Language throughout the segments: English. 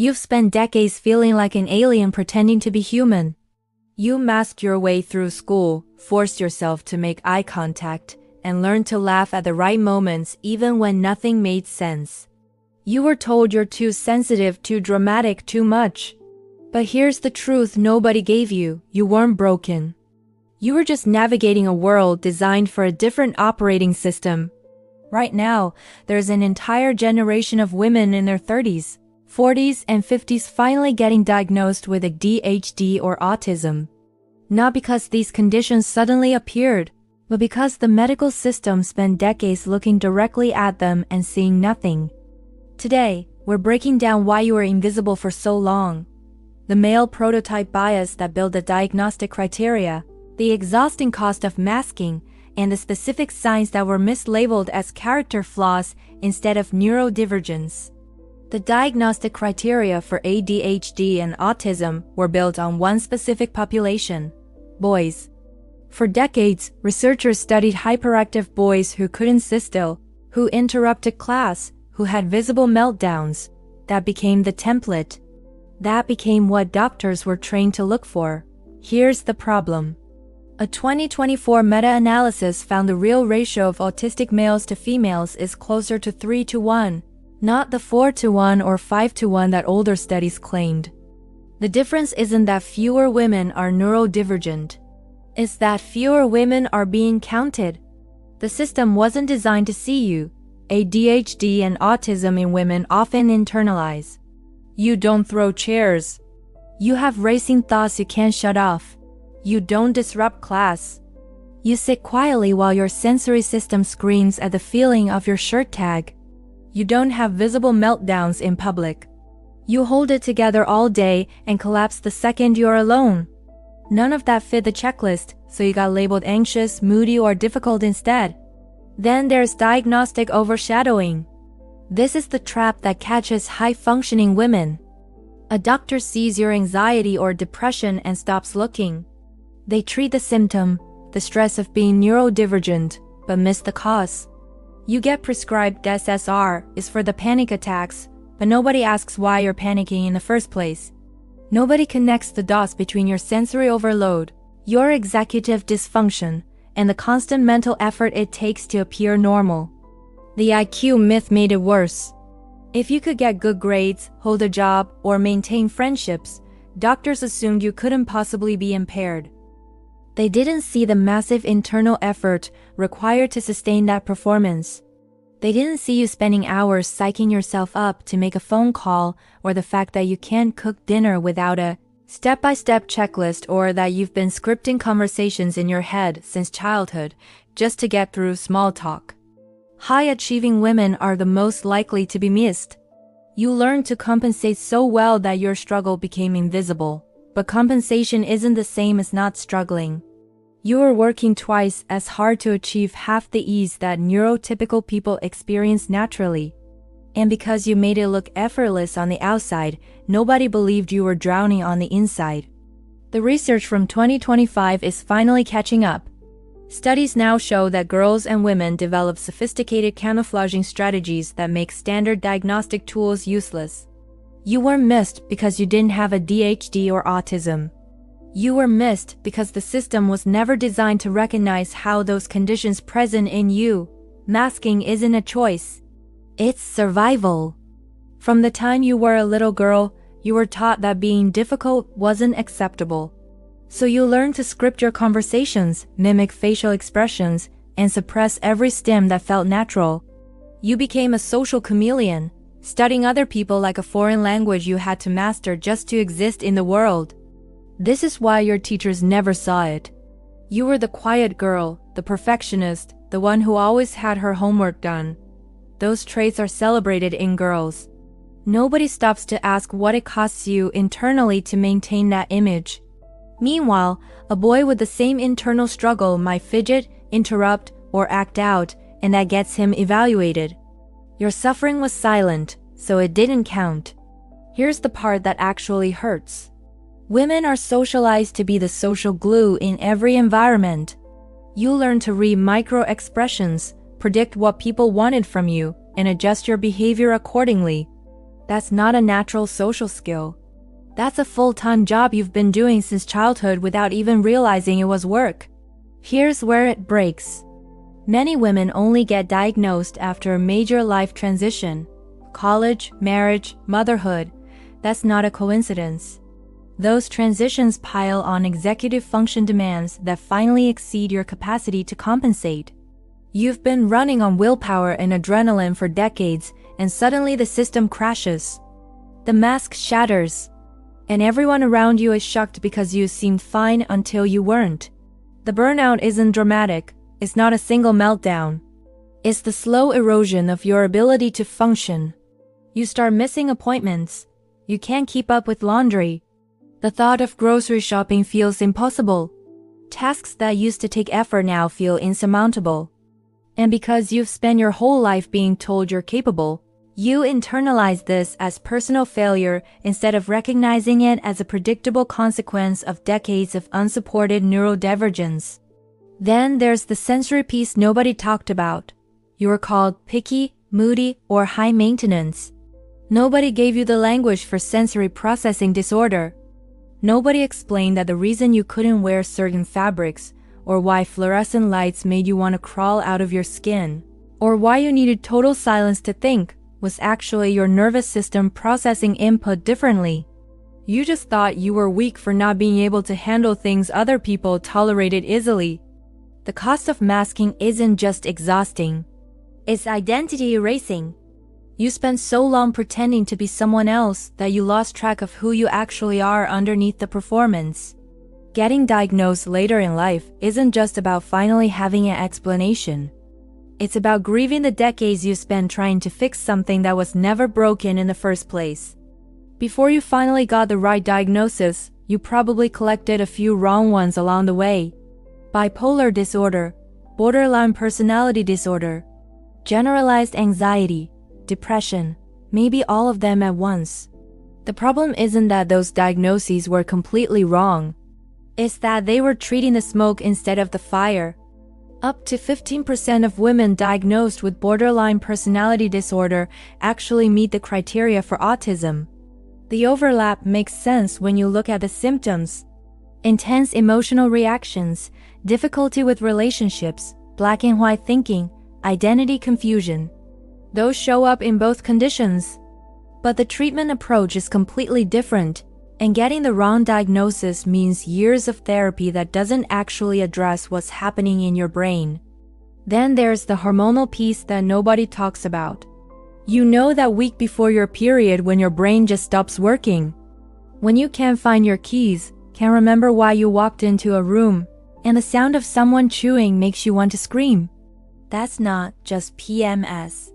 You've spent decades feeling like an alien pretending to be human. You masked your way through school, forced yourself to make eye contact, and learned to laugh at the right moments even when nothing made sense. You were told you're too sensitive, too dramatic, too much. But here's the truth nobody gave you: you weren't broken. You were just navigating a world designed for a different operating system. Right now, there's an entire generation of women in their 30s, 40s, and 50s finally getting diagnosed with ADHD or autism. Not because these conditions suddenly appeared, but because the medical system spent decades looking directly at them and seeing nothing. Today, we're breaking down why you were invisible for so long, the male prototype bias that built the diagnostic criteria, the exhausting cost of masking, and the specific signs that were mislabeled as character flaws instead of neurodivergence. The diagnostic criteria for ADHD and autism were built on one specific population: boys. For decades, researchers studied hyperactive boys who couldn't sit still, who interrupted class, who had visible meltdowns. That became the template. That became what doctors were trained to look for. Here's the problem. A 2024 meta-analysis found the real ratio of autistic males to females is closer to 3:1, not the 4:1 or 5:1 that older studies claimed. The difference isn't that fewer women are neurodivergent. It's that fewer women are being counted. The system wasn't designed to see you. ADHD and autism in women often internalize. You don't throw chairs. You have racing thoughts you can't shut off. You don't disrupt class. You sit quietly while your sensory system screams at the feeling of your shirt tag. You don't have visible meltdowns in public. You hold it together all day and collapse the second you're alone. None of that fit the checklist, so you got labeled anxious, moody, or difficult instead. Then there's diagnostic overshadowing. This is the trap that catches high-functioning women. A doctor sees your anxiety or depression and stops looking. They treat the symptom, the stress of being neurodivergent, but miss the cause. You get prescribed SSR is for the panic attacks, but nobody asks why you're panicking in the first place. Nobody connects the dots between your sensory overload, your executive dysfunction, and the constant mental effort it takes to appear normal. The IQ myth made it worse. If you could get good grades, hold a job, or maintain friendships, doctors assumed you couldn't possibly be impaired. They didn't see the massive internal effort required to sustain that performance. They didn't see you spending hours psyching yourself up to make a phone call, or the fact that you can't cook dinner without a step-by-step checklist, or that you've been scripting conversations in your head since childhood just to get through small talk. High-achieving women are the most likely to be missed. You learn to compensate so well that your struggle became invisible. But compensation isn't the same as not struggling. You are working twice as hard to achieve half the ease that neurotypical people experience naturally. And because you made it look effortless on the outside, nobody believed you were drowning on the inside. The research from 2025 is finally catching up. Studies now show that girls and women develop sophisticated camouflaging strategies that make standard diagnostic tools useless. You were missed because you didn't have ADHD or autism. You were missed because the system was never designed to recognize how those conditions present in you. Masking isn't a choice. It's survival. From the time you were a little girl, you were taught that being difficult wasn't acceptable. So you learned to script your conversations, mimic facial expressions, and suppress every stim that felt natural. You became a social chameleon, studying other people like a foreign language you had to master just to exist in the world. This is why your teachers never saw it. You were the quiet girl, the perfectionist, the one who always had her homework done. Those traits are celebrated in girls. Nobody stops to ask what it costs you internally to maintain that image. Meanwhile, a boy with the same internal struggle might fidget, interrupt, or act out, and that gets him evaluated. Your suffering was silent, so it didn't count. Here's the part that actually hurts. Women are socialized to be the social glue in every environment. You learn to read micro-expressions, predict what people wanted from you, and adjust your behavior accordingly. That's not a natural social skill. That's a full-time job you've been doing since childhood without even realizing it was work. Here's where it breaks. Many women only get diagnosed after a major life transition. College, marriage, motherhood. That's not a coincidence. Those transitions pile on executive function demands that finally exceed your capacity to compensate. You've been running on willpower and adrenaline for decades, and suddenly the system crashes. The mask shatters, and everyone around you is shocked because you seemed fine until you weren't. The burnout isn't dramatic. It's not a single meltdown. It's the slow erosion of your ability to function. You start missing appointments. You can't keep up with laundry. The thought of grocery shopping feels impossible. Tasks that used to take effort now feel insurmountable. And because you've spent your whole life being told you're capable, you internalize this as personal failure instead of recognizing it as a predictable consequence of decades of unsupported neurodivergence. Then there's the sensory piece nobody talked about. You were called picky, moody, or high maintenance. Nobody gave you the language for sensory processing disorder. Nobody explained that the reason you couldn't wear certain fabrics, or why fluorescent lights made you want to crawl out of your skin, or why you needed total silence to think, was actually your nervous system processing input differently. You just thought you were weak for not being able to handle things other people tolerated easily. The cost of masking isn't just exhausting. It's identity erasing. You spent so long pretending to be someone else that you lost track of who you actually are underneath the performance. Getting diagnosed later in life isn't just about finally having an explanation. It's about grieving the decades you spent trying to fix something that was never broken in the first place. Before you finally got the right diagnosis, you probably collected a few wrong ones along the way. Bipolar disorder, borderline personality disorder, generalized anxiety, depression, maybe all of them at once. The problem isn't that those diagnoses were completely wrong. It's that they were treating the smoke instead of the fire. Up to 15% of women diagnosed with borderline personality disorder actually meet the criteria for autism. The overlap makes sense when you look at the symptoms. Intense emotional reactions, difficulty with relationships, black and white thinking, identity confusion. Those show up in both conditions. But the treatment approach is completely different, and getting the wrong diagnosis means years of therapy that doesn't actually address what's happening in your brain. Then there's the hormonal piece that nobody talks about. You know that week before your period when your brain just stops working. When you can't find your keys, can't remember why you walked into a room, and the sound of someone chewing makes you want to scream. That's not just PMS.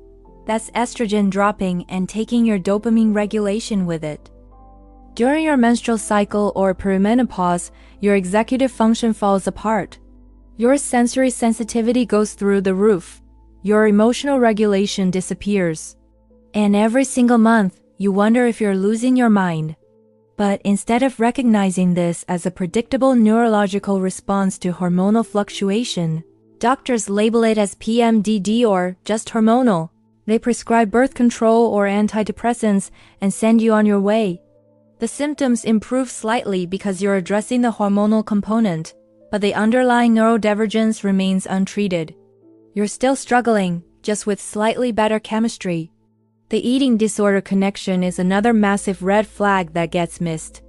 That's estrogen dropping and taking your dopamine regulation with it. During your menstrual cycle or perimenopause, your executive function falls apart. Your sensory sensitivity goes through the roof. Your emotional regulation disappears. And every single month, you wonder if you're losing your mind. But instead of recognizing this as a predictable neurological response to hormonal fluctuation, doctors label it as PMDD or just hormonal. They prescribe birth control or antidepressants and send you on your way. The symptoms improve slightly because you're addressing the hormonal component, but the underlying neurodivergence remains untreated. You're still struggling, just with slightly better chemistry. The eating disorder connection is another massive red flag that gets missed.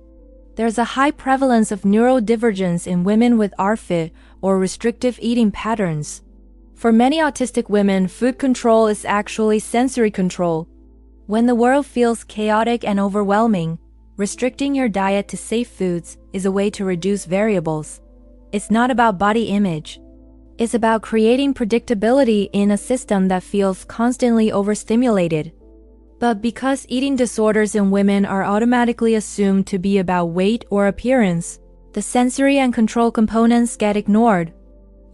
There's a high prevalence of neurodivergence in women with RFID or restrictive eating patterns. For many autistic women, food control is actually sensory control. When the world feels chaotic and overwhelming, restricting your diet to safe foods is a way to reduce variables. It's not about body image. It's about creating predictability in a system that feels constantly overstimulated. But because eating disorders in women are automatically assumed to be about weight or appearance, the sensory and control components get ignored.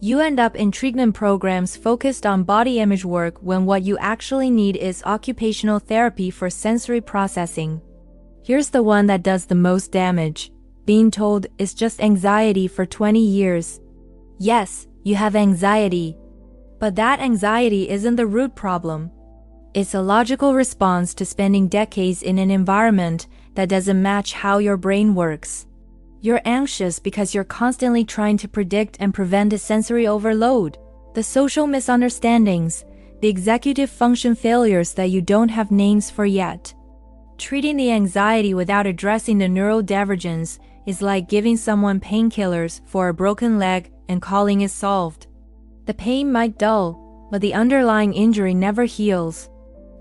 You end up in treatment programs focused on body image work when what you actually need is occupational therapy for sensory processing. Here's the one that does the most damage. Being told it's just anxiety for 20 years. Yes, you have anxiety. But that anxiety isn't the root problem. It's a logical response to spending decades in an environment that doesn't match how your brain works. You're anxious because you're constantly trying to predict and prevent a sensory overload, the social misunderstandings, the executive function failures that you don't have names for yet. Treating the anxiety without addressing the neurodivergence is like giving someone painkillers for a broken leg and calling it solved. The pain might dull, but the underlying injury never heals.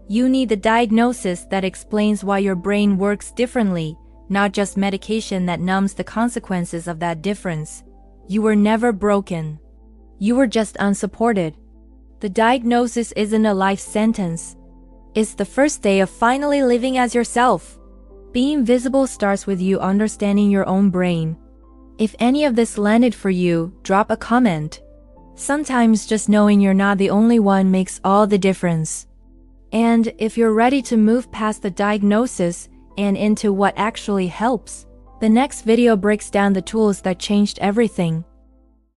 You need the diagnosis that explains why your brain works differently, not just medication that numbs the consequences of that difference. You were never broken. You were just unsupported. The diagnosis isn't a life sentence. It's the first day of finally living as yourself. Being visible starts with you understanding your own brain. If any of this landed for you, drop a comment. Sometimes just knowing you're not the only one makes all the difference. And if you're ready to move past the diagnosis and into what actually helps, the next video breaks down the tools that changed everything.